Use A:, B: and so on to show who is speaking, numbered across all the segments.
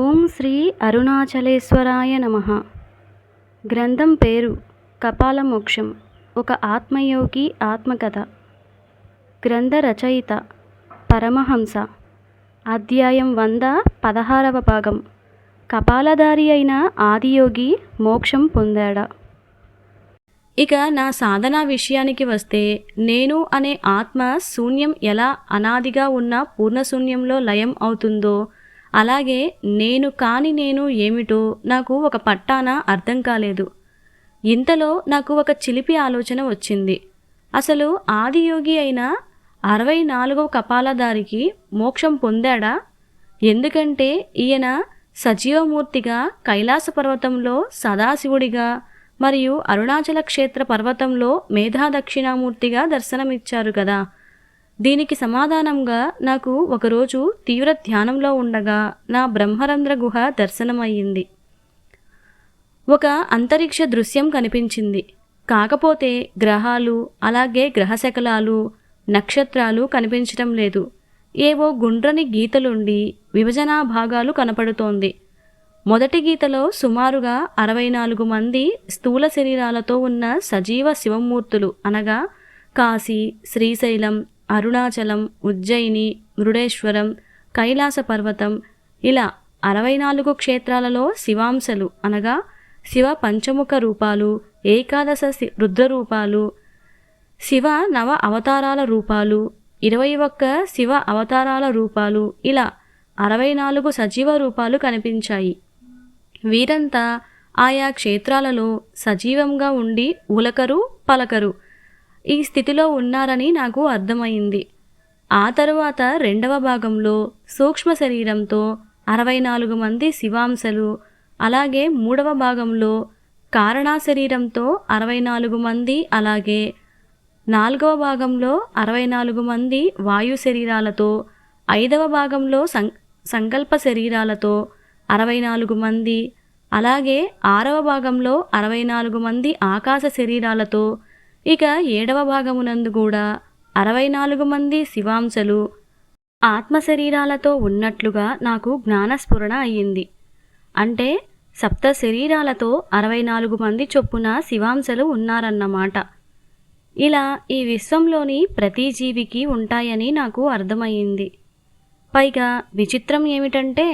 A: ఓం శ్రీ అరుణాచలేశ్వరాయ నమః. గ్రంథం పేరు కపాలమోక్షం. ఒక ఆత్మయోగి ఆత్మకథ. గ్రంథ రచయిత పరమహంస. అధ్యాయం 116వ భాగం. కపాలధారి అయిన ఆదియోగి మోక్షం పొందాడా?
B: ఇక నా సాధన విషయానికి వస్తే, నేను అనే ఆత్మ శూన్యం ఎలా అనాదిగా ఉన్న పూర్ణశూన్యంలో లయం అవుతుందో, అలాగే నేను కాని నేను ఏమిటో నాకు ఒక పట్టాన అర్థం కాలేదు. ఇంతలో నాకు ఒక చిలిపి ఆలోచన వచ్చింది. అసలు ఆదియోగి అయిన 64వ కపాలధారికి మోక్షం పొందాడా? ఎందుకంటే ఈయన సజీవమూర్తిగా కైలాస పర్వతంలో సదాశివుడిగా మరియు అరుణాచల క్షేత్ర పర్వతంలో మేధాదక్షిణామూర్తిగా దర్శనమిచ్చారు కదా. దీనికి సమాధానంగా నాకు ఒకరోజు తీవ్ర ధ్యానంలో ఉండగా నా బ్రహ్మరంధ్ర గుహ దర్శనమయ్యింది. ఒక అంతరిక్ష దృశ్యం కనిపించింది. కాకపోతే గ్రహాలు, అలాగే గ్రహశకలాలు, నక్షత్రాలు కనిపించటం లేదు. ఏవో గుండ్రని గీతలుండి విభజనా భాగాలు కనపడుతోంది. మొదటి గీతలో సుమారుగా 64 మంది స్థూల శరీరాలతో ఉన్న సజీవ శివమూర్తులు, అనగా కాశీ, శ్రీశైలం, అరుణాచలం, ఉజ్జయిని, మృడేశ్వరం, కైలాస పర్వతం, ఇలా 64 క్షేత్రాలలో శివాంశలు, అనగా శివ పంచముఖ రూపాలు, ఏకాదశ రుద్రరూపాలు, శివ నవ అవతారాల రూపాలు, 21 శివ అవతారాల రూపాలు, ఇలా 64 సజీవ రూపాలు కనిపించాయి. వీరంతా ఆయా క్షేత్రాలలో సజీవంగా ఉండి ఉలకరు పలకరు ఈ స్థితిలో ఉన్నారని నాకు అర్థమైంది. ఆ తరువాత రెండవ భాగంలో సూక్ష్మ శరీరంతో 64 మంది శివాంశలు, అలాగే మూడవ భాగంలో కారణా శరీరంతో 64 మంది, అలాగే నాలుగవ భాగంలో 64 మంది వాయు శరీరాలతో, ఐదవ భాగంలో సంకల్ప శరీరాలతో 64 మంది, అలాగే ఆరవ భాగంలో 64 మంది ఆకాశ శరీరాలతో, ఇక ఏడవ భాగమునందు కూడా 64 మంది శివాంశలు ఆత్మ శరీరాలతో ఉన్నట్లుగా నాకు జ్ఞానస్ఫురణ అయ్యింది. అంటే సప్త శరీరాలతో 64 మంది చొప్పున శివాంశలు ఉన్నారన్నమాట. ఇలా ఈ విశ్వంలోని ప్రతి జీవికి ఉంటాయని నాకు అర్థమయ్యింది. పైగా విచిత్రం ఏమిటంటే,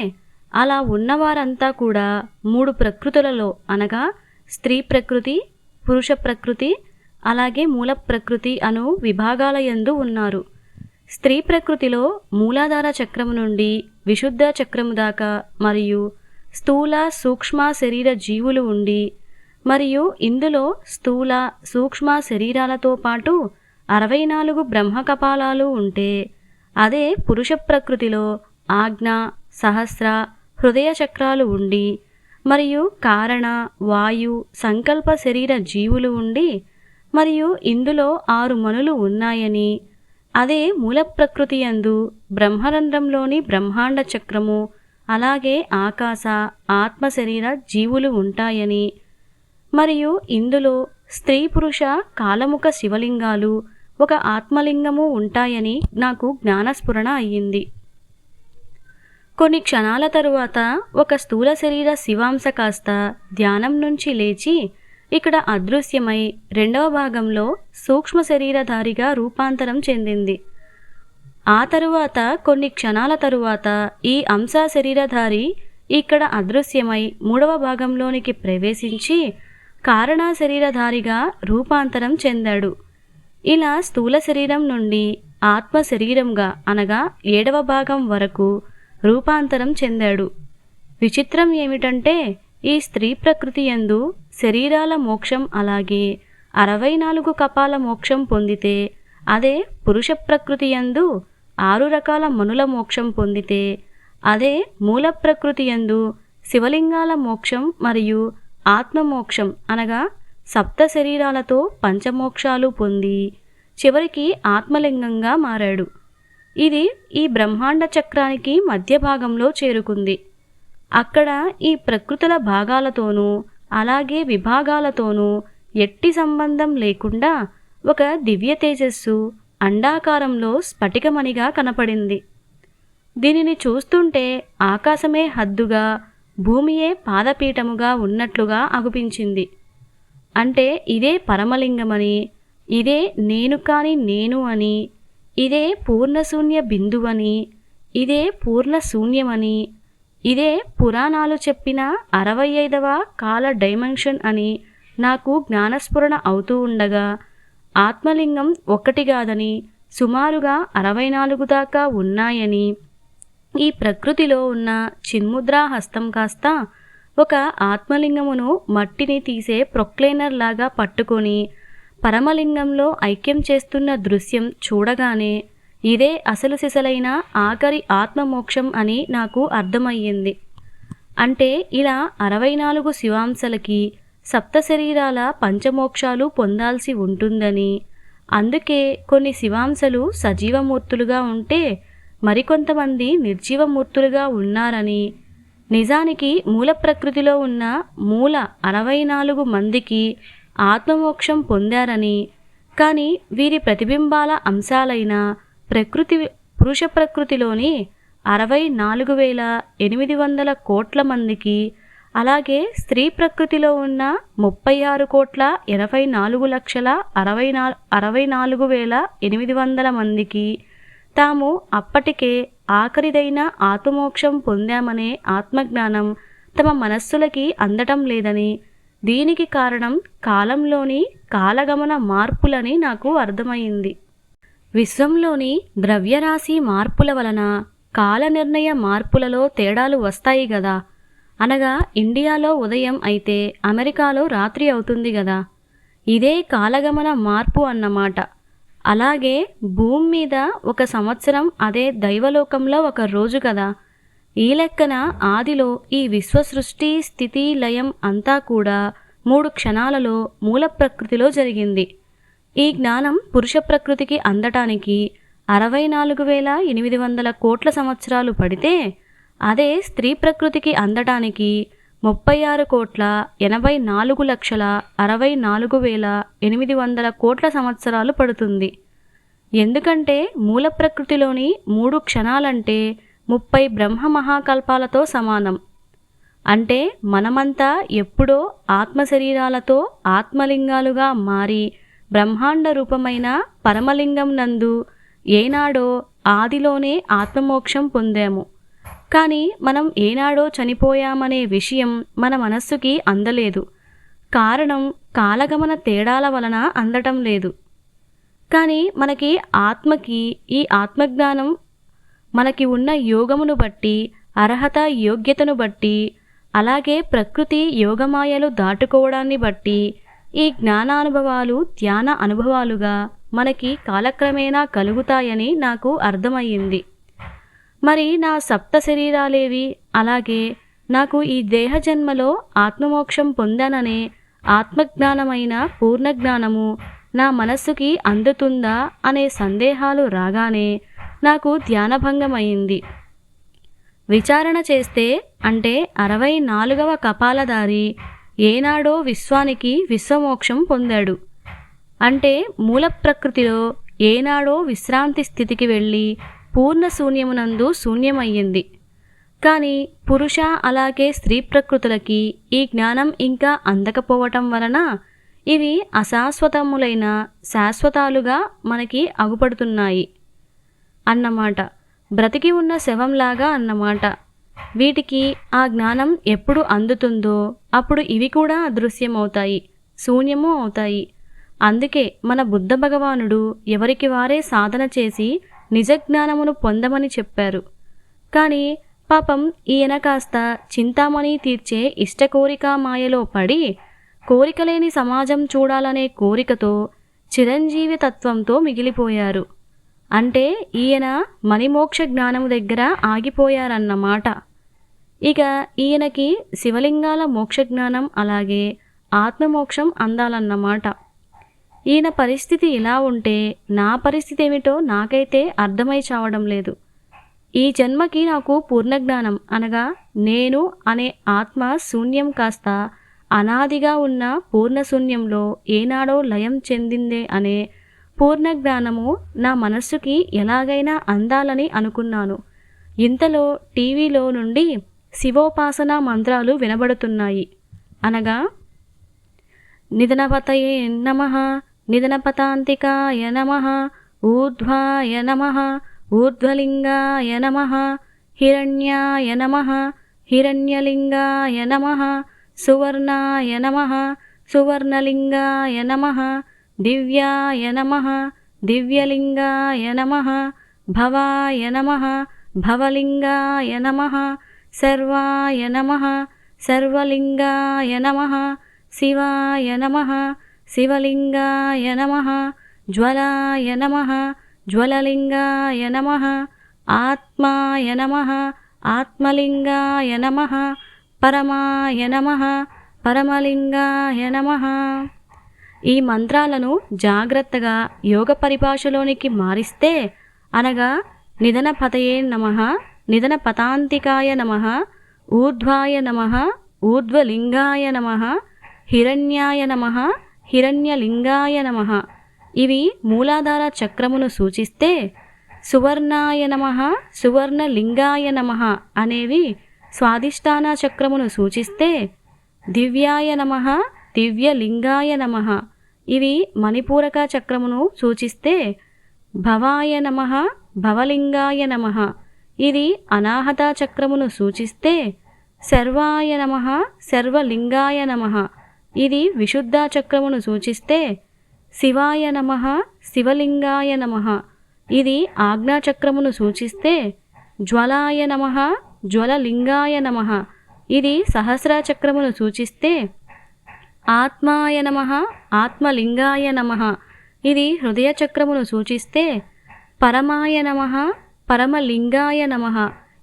B: అలా ఉన్నవారంతా కూడా 3 ప్రకృతులలో, అనగా స్త్రీ ప్రకృతి, పురుష ప్రకృతి, అలాగే మూల ప్రకృతి అను విభాగాల యందు ఉన్నారు. స్త్రీ ప్రకృతిలో మూలాధార చక్రము నుండి విశుద్ధ చక్రము దాకా మరియు స్థూల సూక్ష్మ శరీర జీవులు ఉండి, మరియు ఇందులో స్థూల సూక్ష్మ శరీరాలతో పాటు 64 బ్రహ్మకపాలాలు ఉంటే, అదే పురుష ప్రకృతిలో ఆజ్ఞ, సహస్ర, హృదయ చక్రాలు ఉండి, మరియు కారణ, వాయు, సంకల్ప శరీర జీవులు ఉండి, మరియు ఇందులో 6 మనులు ఉన్నాయని, అదే మూల ప్రకృతి యందు బ్రహ్మరంధ్రంలోని బ్రహ్మాండ చక్రము, అలాగే ఆకాశ, ఆత్మ శరీర జీవులు ఉంటాయని, మరియు ఇందులో స్త్రీ పురుష కాలముఖ శివలింగాలు, ఒక ఆత్మలింగము ఉంటాయని నాకు జ్ఞానస్ఫురణ అయ్యింది. కొన్ని క్షణాల తరువాత ఒక స్థూల శరీర శివాంశ కాస్త ధ్యానం నుంచి లేచి ఇక్కడ అదృశ్యమై రెండవ భాగంలో సూక్ష్మ శరీరధారిగా రూపాంతరం చెందింది. ఆ తరువాత కొన్ని క్షణాల తరువాత ఈ అంశ శరీరధారి ఇక్కడ అదృశ్యమై మూడవ భాగంలోనికి ప్రవేశించి కారణా శరీరధారిగా రూపాంతరం చెందాడు. ఇలా స్థూల శరీరం నుండి ఆత్మ శరీరంగా, అనగా 7వ భాగం వరకు రూపాంతరం చెందాడు. విచిత్రం ఏమిటంటే, ఈ స్త్రీ ప్రకృతి యందు శరీరాల మోక్షం, అలాగే 64 కపాల మోక్షం పొందితే, అదే పురుష ప్రకృతి యందు 6 రకాల మనుల మోక్షం పొందితే, అదే మూల ప్రకృతి యందు శివలింగాల మోక్షం మరియు ఆత్మమోక్షం, అనగా సప్త శరీరాలతో పంచమోక్షాలు పొంది చివరికి ఆత్మలింగంగా మారాడు. ఇది ఈ బ్రహ్మాండ చక్రానికి మధ్య భాగంలో చేరుకుంది. అక్కడ ఈ ప్రకృతుల భాగాలతోనూ అలాగే విభాగాలతోనూ ఎట్టి సంబంధం లేకుండా ఒక దివ్య తేజస్సు అండాకారంలో స్ఫటికమణిగా కనపడింది. దీనిని చూస్తుంటే ఆకాశమే హద్దుగా, భూమియే పాదపీఠముగా ఉన్నట్లుగా అగుపించింది. అంటే ఇదే పరమలింగమని, ఇదే నేను కాని నేను అని, ఇదే పూర్ణశూన్య బిందువని, ఇదే పూర్ణ శూన్యమని, ఇదే పురాణాలు చెప్పిన 65వ కాల డైమెన్షన్ అని నాకు జ్ఞానస్ఫురణ అవుతూ ఉండగా, ఆత్మలింగం ఒక్కటి కాదని సుమారుగా 64 దాకా ఉన్నాయని, ఈ ప్రకృతిలో ఉన్న చిన్ముద్రా హస్తం కాస్త ఒక ఆత్మలింగమును మట్టిని తీసే ప్రొక్లేనర్ లాగా పట్టుకొని పరమలింగంలో ఐక్యం చేస్తున్న దృశ్యం చూడగానే ఇదే అసలు సిసలైన ఆఖరి ఆత్మమోక్షం అని నాకు అర్థమయ్యింది. అంటే ఇలా 64 శివాంశలకి సప్త శరీరాల పంచమోక్షాలు పొందాల్సి ఉంటుందని, అందుకే కొన్ని శివాంశలు సజీవమూర్తులుగా ఉంటే మరికొంతమంది నిర్జీవమూర్తులుగా ఉన్నారని, నిజానికి మూల ప్రకృతిలో ఉన్న మూల 64 మందికి ఆత్మమోక్షం పొందారని, కానీ వీరి ప్రతిబింబాల అంశాలైన పురుష ప్రకృతిలోని 64,800 కోట్ల మందికి, అలాగే స్త్రీ ప్రకృతిలో ఉన్న 36,84,64,800 మందికి తాము అప్పటికే ఆఖరిదైన ఆత్మమోక్షం పొందామనే ఆత్మజ్ఞానం తమ మనస్సులకి అందటం లేదని, దీనికి కారణం కాలంలోని కాలగమన మార్పులని నాకు అర్థమైంది. విశ్వంలోని ద్రవ్యరాశి మార్పుల వలన కాల నిర్ణయ మార్పులలో తేడాలు వస్తాయి గదా. అనగా ఇండియాలో ఉదయం అయితే అమెరికాలో రాత్రి అవుతుంది గదా. ఇదే కాలగమన మార్పు అన్నమాట. అలాగే భూమి మీద ఒక సంవత్సరం అదే దైవలోకంలో ఒక రోజు కదా. ఈ లెక్కన ఆదిలో ఈ విశ్వ సృష్టి స్థితి లయం అంతా కూడా 3 క్షణాలలో మూల ప్రకృతిలో జరిగింది. ఈ జ్ఞానం పురుష ప్రకృతికి అందటానికి 64,800 కోట్ల సంవత్సరాలు పడితే, అదే స్త్రీ ప్రకృతికి అందటానికి 36,84,64,800 కోట్ల సంవత్సరాలు పడుతుంది. ఎందుకంటే మూల ప్రకృతిలోని 3 క్షణాలంటే 30 బ్రహ్మ మహాకల్పాలతో సమానం. అంటే మనమంతా ఎప్పుడో ఆత్మశరీరాలతో ఆత్మలింగాలుగా మారి బ్రహ్మాండ రూపమైన పరమలింగం నందు ఏనాడో ఆదిలోనే ఆత్మమోక్షం పొందాము. కానీ మనం ఏనాడో చనిపోయామనే విషయం మన మనస్సుకి అందలేదు. కారణం కాలగమన తేడాల వలన అందటం లేదు. కానీ మనకి ఆత్మకి ఈ ఆత్మజ్ఞానం మనకి ఉన్న యోగమును బట్టి, అర్హత యోగ్యతను బట్టి, అలాగే ప్రకృతి యోగమాయలు దాటుకోవడాన్ని బట్టి ఈ జ్ఞానానుభవాలు ధ్యాన అనుభవాలుగా మనకి కాలక్రమేణా కలుగుతాయని నాకు అర్థమయ్యింది. మరి నా సప్త శరీరాలేవి, అలాగే నాకు ఈ దేహ జన్మలో ఆత్మమోక్షం పొందాననే ఆత్మజ్ఞానమైన పూర్ణజ్ఞానము నా మనస్సుకి అందుతుందా అనే సందేహాలు రాగానే నాకు ధ్యానభంగమైంది. విచారణ చేస్తే అంటే 64వ కపాలధారి ఏనాడో విశ్వానికి విశ్వమోక్షం పొందాడు. అంటే మూల ప్రకృతిలో ఏనాడో విశ్రాంతి స్థితికి వెళ్ళి పూర్ణ శూన్యమునందు శూన్యమయ్యింది. కానీ పురుష అలాగే స్త్రీ ప్రకృతులకి ఈ జ్ఞానం ఇంకా అందకపోవటం వలన ఇవి అశాశ్వతములైన శాశ్వతాలుగా మనకి అగుపడుతున్నాయి అన్నమాట. బ్రతికి ఉన్న శవంలాగా అన్నమాట. వీటికి ఆ జ్ఞానం ఎప్పుడు అందుతుందో అప్పుడు ఇవి కూడా అదృశ్యమవుతాయి, శూన్యము అవుతాయి. అందుకే మన బుద్ధ భగవానుడు ఎవరికి వారే సాధన చేసి నిజజ్ఞానమును పొందమని చెప్పారు. కానీ పాపం ఈయన కాస్త చింతామణి తీర్చే ఇష్టకోరిక మాయలో పడి కోరికలేని సమాజం చూడాలనే కోరికతో చిరంజీవి తత్వంతో మిగిలిపోయారు. అంటే ఈయన మణిమోక్ష జ్ఞానము దగ్గర ఆగిపోయారన్నమాట. ఇక ఈయనకి శివలింగాల మోక్షజ్ఞానం అలాగే ఆత్మమోక్షం అందాలన్నమాట. ఈయన పరిస్థితి ఇలా ఉంటే నా పరిస్థితి ఏమిటో నాకైతే అర్థమై చావడం లేదు. ఈ జన్మకి నాకు పూర్ణజ్ఞానం అనగా నేను అనే ఆత్మ శూన్యం కాస్త అనాదిగా ఉన్న పూర్ణశూన్యంలో ఏనాడో లయం చెందిందే అనే పూర్ణజ్ఞానము నా మనస్సుకి ఎలాగైనా అందాలని అనుకున్నాను. ఇంతలో టీవీలో నుండి శివోపాసన మంత్రాలు వినబడుతున్నాయి. అనగా నిధనపతయే నమః, నిధనపతాంతికాయ నమః, ఊర్ధ్వాయ నమః, ఊర్ధ్వలింగాయ నమః, హిరణ్యాయ నమః, హిరణ్యలింగాయ నమః, సువర్ణాయ నమః, సువర్ణలింగాయ నమః, దివ్యాయ నమః, దివ్యలింగాయ నమః, భవాయ నమః, భవలింగాయ నమః, సర్వాయ నమః, సర్వలింగాయ నమః, శివాయ నమః, శివలింగాయ నమః, జ్వలాయ నమః, జ్వలలింగాయ నమః, ఆత్మాయ నమః, ఆత్మలింగాయ నమః, పరమాయ నమః, పరమలింగాయ నమః. ఈ మంత్రాలను జాగ్రత్తగా యోగ పరిభాషలోనికి మారిస్తే, అనగా నిధనపతయే నమః, నిధనపతాంతికాయ నమః, ఊర్ధ్వాయ నమః, ఊర్ధ్వలింగాయ నమః, హిరణ్యాయ నమః, హిరణ్యలింగాయ నమః ఇవి మూలాధార చక్రమును సూచిస్తే, సువర్ణాయ నమః, సువర్ణలింగాయ నమః అనేవి స్వాధిష్టాన చక్రమును సూచిస్తే, దివ్యాయ నమః, దివ్యలింగాయ నమః ఇవి మణిపూరక చక్రమును సూచిస్తే, భవాయ నమః, భవలింగాయ నమః ఇది అనాహత చక్రమును సూచిస్తే, సర్వాయ నమః, సర్వలింగాయ నమః ఇది విశుద్ధ చక్రమును సూచిస్తే, శివాయ నమః, శివలింగాయ నమః ఇది ఆజ్ఞాచక్రమును సూచిస్తే, జ్వలాయ నమః, జ్వలలింగాయ నమః ఇది సహస్ర చక్రమును సూచిస్తే, ఆత్మాయ నమః, ఆత్మలింగాయ నమః ఇది హృదయ చక్రమును సూచిస్తే, పరమాయ నమః, పరమలింగాయ నమః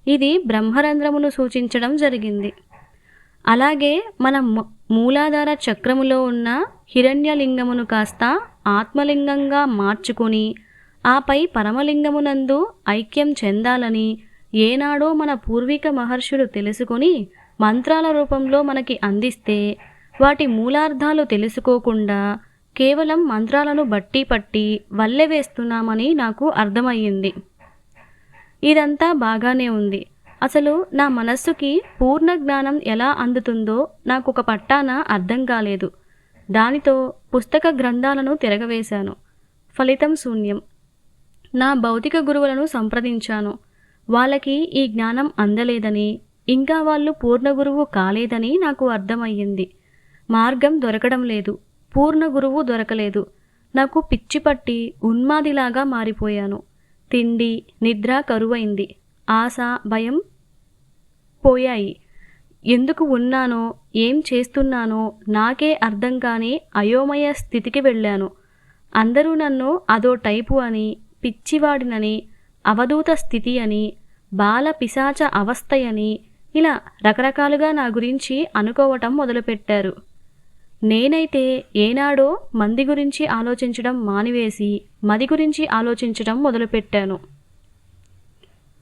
B: ఇది బ్రహ్మరంధ్రమును సూచించడం జరిగింది. అలాగే మన మూలాధార చక్రములో ఉన్న హిరణ్యలింగమును కాస్త ఆత్మలింగంగా మార్చుకొని ఆపై పరమలింగమునందు ఐక్యం చెందాలని ఏనాడో మన పూర్వీక మహర్షులు తెలుసుకొని మంత్రాల రూపంలో మనకి అందిస్తే, వాటి మూలార్థాలు తెలుసుకోకుండా కేవలం మంత్రాలను బట్టి పట్టి వల్లె వేస్తున్నామని నాకు అర్థమయ్యింది. ఇదంతా బాగానే ఉంది. అసలు నా మనస్సుకి పూర్ణ జ్ఞానం ఎలా అందుతుందో నాకు ఒక పట్టాన అర్థం కాలేదు. దానితో పుస్తక గ్రంథాలను తిరగవేశాను. ఫలితం శూన్యం. నా భౌతిక గురువులను సంప్రదించాను. వాళ్ళకి ఈ జ్ఞానం అందలేదని, ఇంకా వాళ్ళు పూర్ణ గురువు కాలేదని నాకు అర్థమయ్యింది. మార్గం దొరకడం లేదు, పూర్ణ గురువు దొరకలేదు. నాకు పిచ్చి పట్టి ఉన్మాదిలాగా మారిపోయాను. తిండి నిద్ర కరువైంది. ఆశ భయం పోయాయి. ఎందుకు ఉన్నానో ఏం చేస్తున్నానో నాకే అర్థం కాని అయోమయ స్థితికి వెళ్ళాను. అందరూ నన్ను అదో టైపు అని, పిచ్చివాడినని, అవధూత స్థితి అని, బాల పిశాచ అవస్థయని ఇలా రకరకాలుగా నా గురించి అనుకోవటం మొదలుపెట్టారు. నేనైతే ఏనాడో మంది గురించి ఆలోచించడం మానివేసి మది గురించి ఆలోచించడం మొదలుపెట్టాను.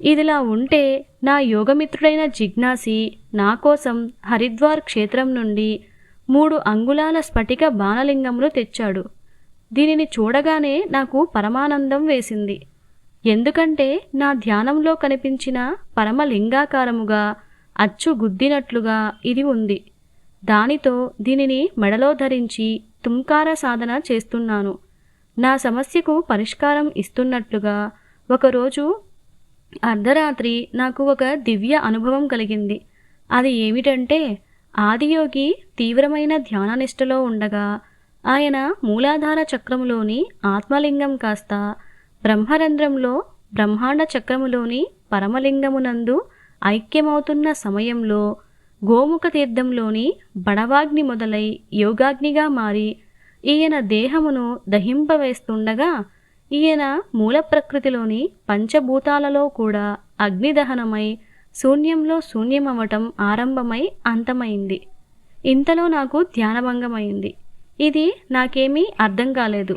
B: ఇదిలా ఉంటే నా యోగమిత్రుడైన జిజ్ఞాసి నా కోసం హరిద్వార్ క్షేత్రం నుండి 3 అంగుళాల స్ఫటిక బాణలింగములు తెచ్చాడు. దీనిని చూడగానే నాకు పరమానందం వేసింది. ఎందుకంటే నా ధ్యానంలో కనిపించిన పరమలింగాకారముగా అచ్చు గుద్దినట్లుగా ఇది ఉంది. దానితో దీనిని మెడలో ధరించి తుంకార సాధన చేస్తున్నాను. నా సమస్యకు పరిష్కారం ఇస్తున్నట్లుగా ఒకరోజు అర్ధరాత్రి నాకు ఒక దివ్య అనుభవం కలిగింది. అది ఏమిటంటే, ఆదియోగి తీవ్రమైన ధ్యాననిష్టలో ఉండగా ఆయన మూలాధార చక్రములోని ఆత్మలింగం కాస్త బ్రహ్మరంధ్రంలో బ్రహ్మాండ చక్రములోని పరమలింగమునందు ఐక్యమవుతున్న సమయంలో గోముఖ తీర్థంలోని బడవాగ్ని మొదలై యోగాగ్నిగా మారి ఈయన దేహమును దహింపవేస్తుండగా, ఈయన మూల ప్రకృతిలోని పంచభూతాలలో కూడా అగ్నిదహనమై శూన్యంలో శూన్యమవటం ఆరంభమై అంతమైంది. ఇంతలో నాకు ధ్యానభంగమైంది. ఇది నాకేమీ అర్థం కాలేదు.